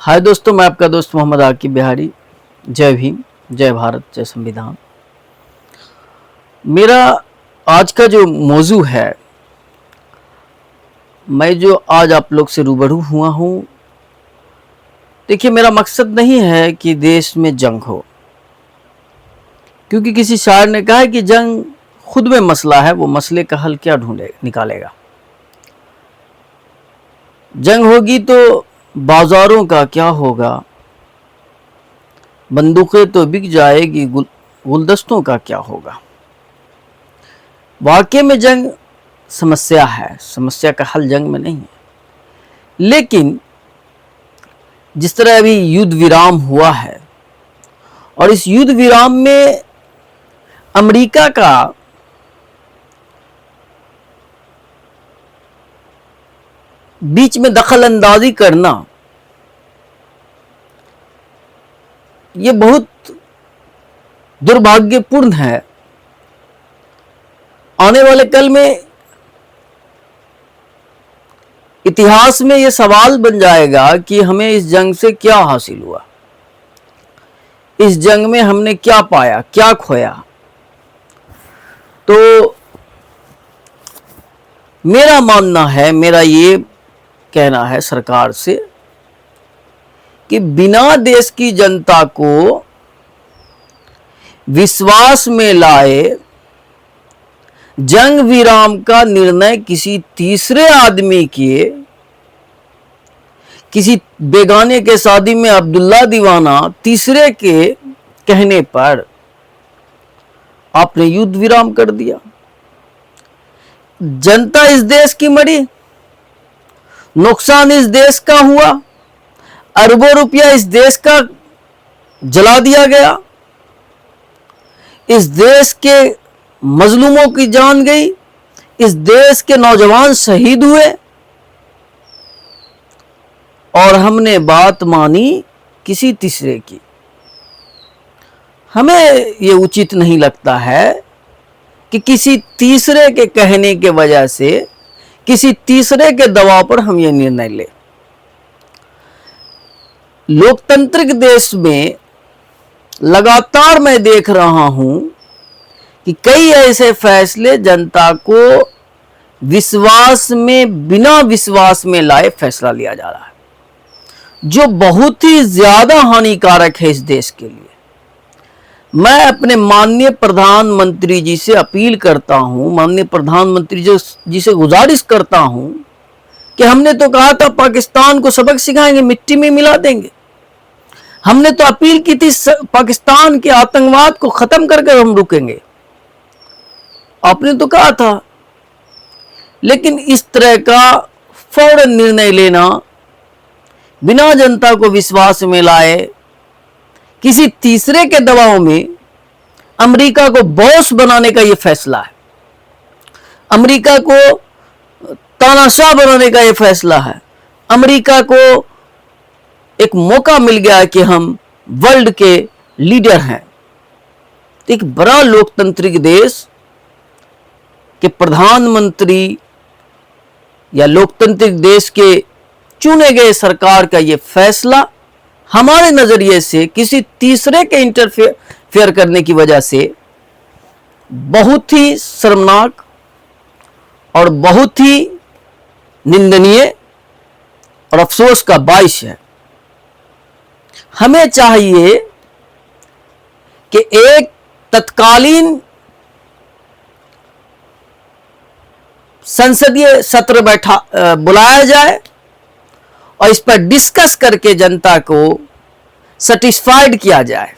हाय दोस्तों, मैं आपका दोस्त मोहम्मद आकिब बिहारी। जय भीम, जय भारत, जय संविधान। मेरा आज का जो मौजू है, मैं जो आज आप लोग से रूबरू हुआ हूँ, देखिए मेरा मकसद नहीं है कि देश में जंग हो, क्योंकि किसी शायर ने कहा है कि जंग खुद में मसला है, वो मसले का हल क्या निकालेगा। जंग होगी तो बाजारों का क्या होगा, बंदूकें तो बिक जाएगी, गुलदस्तों का क्या होगा। वाकई में जंग समस्या है, समस्या का हल जंग में नहीं है। लेकिन जिस तरह अभी युद्ध विराम हुआ है और इस युद्ध विराम में अमेरिका का बीच में दखल अंदाजी करना, ये बहुत दुर्भाग्यपूर्ण है। आने वाले कल में इतिहास में ये सवाल बन जाएगा कि हमें इस जंग से क्या हासिल हुआ, इस जंग में हमने क्या पाया, क्या खोया। तो मेरा मानना है, मेरा ये कहना है सरकार से कि बिना देश की जनता को विश्वास में लाए जंग विराम का निर्णय किसी तीसरे आदमी के, किसी बेगाने के शादी में अब्दुल्ला दीवाना तीसरे के कहने पर आपने युद्ध विराम कर दिया। जनता इस देश की मरी, नुकसान इस देश का हुआ, अरबों रुपया इस देश का जला दिया गया, इस देश के मजलूमों की जान गई, इस देश के नौजवान शहीद हुए और हमने बात मानी किसी तीसरे की। हमें ये उचित नहीं लगता है कि किसी तीसरे के कहने के वजह से, किसी तीसरे के दबाव पर हम ये निर्णय लें। लोकतांत्रिक देश में लगातार मैं देख रहा हूं कि कई ऐसे फैसले जनता को विश्वास में, बिना विश्वास में लाए फैसला लिया जा रहा है, जो बहुत ही ज्यादा हानिकारक है इस देश के लिए। मैं अपने माननीय प्रधानमंत्री जी से अपील करता हूं, माननीय प्रधानमंत्री जी से गुजारिश करता हूं कि हमने तो कहा था पाकिस्तान को सबक सिखाएंगे, मिट्टी में मिला देंगे। हमने तो अपील की थी पाकिस्तान के आतंकवाद को खत्म करके हम रुकेंगे, आपने तो कहा था। लेकिन इस तरह का फौरन निर्णय लेना, बिना जनता को विश्वास में लाए, किसी तीसरे के दबाव में अमेरिका को बॉस बनाने का यह फैसला है, अमेरिका को तानाशाह बनाने का यह फैसला है। अमेरिका को एक मौका मिल गया कि हम वर्ल्ड के लीडर हैं। एक बड़ा लोकतांत्रिक देश के प्रधानमंत्री या लोकतांत्रिक देश के चुने गए सरकार का यह फैसला हमारे नजरिए से किसी तीसरे के इंटरफेयर करने की वजह से बहुत ही शर्मनाक और बहुत ही निंदनीय और अफसोस का बाइश है। हमें चाहिए कि एक तत्कालीन संसदीय सत्र बुलाया जाए और इस पर डिस्कस करके जनता को सेटिस्फाइड किया जाए।